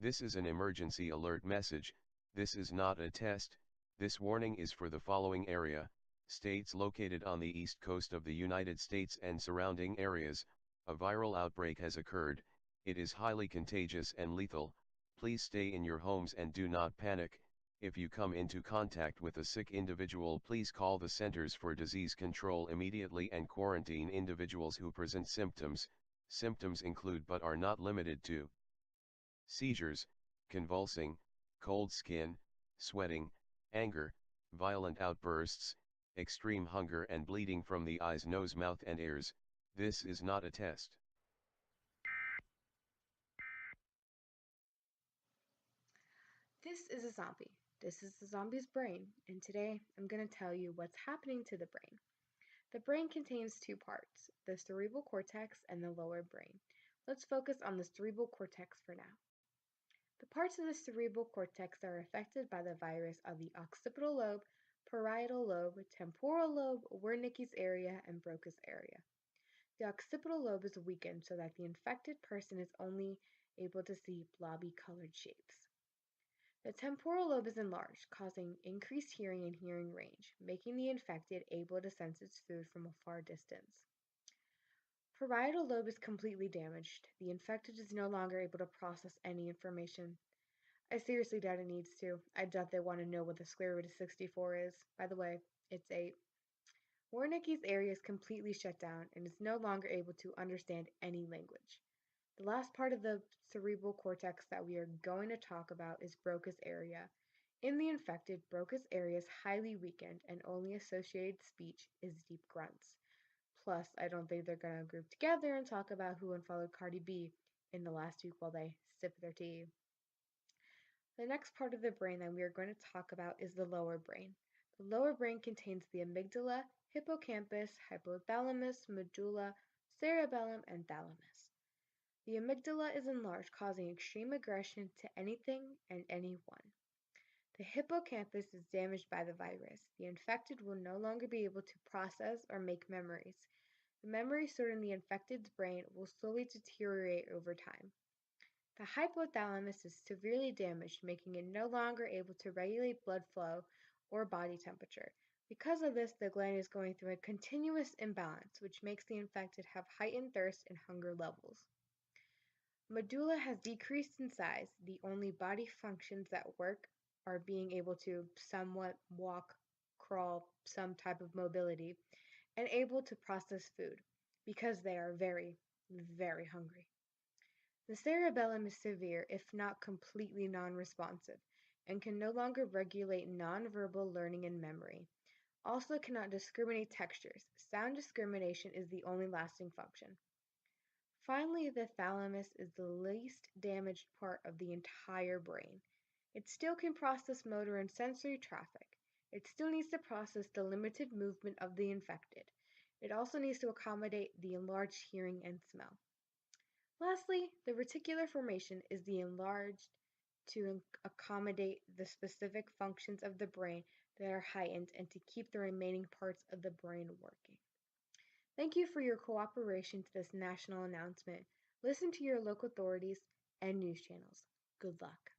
This is an emergency alert message. This is not a test. This warning is for the following area: states located on the east coast of the United States and surrounding areas. A viral outbreak has occurred. It is highly contagious and lethal. Please stay in your homes and do not panic. If you come into contact with a sick individual, please call the Centers for Disease Control immediately and quarantine individuals who present symptoms. Symptoms include but are not limited to seizures, convulsing, cold skin, sweating, anger, violent outbursts, extreme hunger and bleeding from the eyes, nose, mouth and ears. This is not a test. This is a zombie. This is the zombie's brain, and today I'm going to tell you what's happening to the brain. The brain contains two parts, the cerebral cortex and the lower brain. Let's focus on the cerebral cortex for now. The parts of the cerebral cortex that are affected by the virus are the occipital lobe, parietal lobe, temporal lobe, Wernicke's area, and Broca's area. The occipital lobe is weakened so that the infected person is only able to see blobby colored shapes. The temporal lobe is enlarged, causing increased hearing and hearing range, making the infected able to sense its food from a far distance. Parietal lobe is completely damaged. The infected is no longer able to process any information. I seriously doubt it needs to. I doubt they want to know what the square root of 64 is. By the way, it's 8. Wernicke's area is completely shut down and is no longer able to understand any language. The last part of the cerebral cortex that we are going to talk about is Broca's area. In the infected, Broca's area is highly weakened and only associated speech is deep grunts. Plus, I don't think they're going to group together and talk about who unfollowed Cardi B in the last week while they sip their tea. The next part of the brain that we are going to talk about is the lower brain. The lower brain contains the amygdala, hippocampus, hypothalamus, medulla, cerebellum, and thalamus. The amygdala is enlarged, causing extreme aggression to anything and anyone. The hippocampus is damaged by the virus. The infected will no longer be able to process or make memories. The memories stored in the infected's brain will slowly deteriorate over time. The hypothalamus is severely damaged, making it no longer able to regulate blood flow or body temperature. Because of this, the gland is going through a continuous imbalance, which makes the infected have heightened thirst and hunger levels. Medulla has decreased in size. The only body functions that work are being able to somewhat walk, crawl, some type of mobility, and able to process food because they are very, very hungry. The cerebellum is severe, if not completely non-responsive, and can no longer regulate non-verbal learning and memory. Also cannot discriminate textures. Sound discrimination is the only lasting function. Finally, the thalamus is the least damaged part of the entire brain. It still can process motor and sensory traffic. It still needs to process the limited movement of the infected. It also needs to accommodate the enlarged hearing and smell. Lastly, the reticular formation is the enlarged to accommodate the specific functions of the brain that are heightened and to keep the remaining parts of the brain working. Thank you for your cooperation to this national announcement. Listen to your local authorities and news channels. Good luck.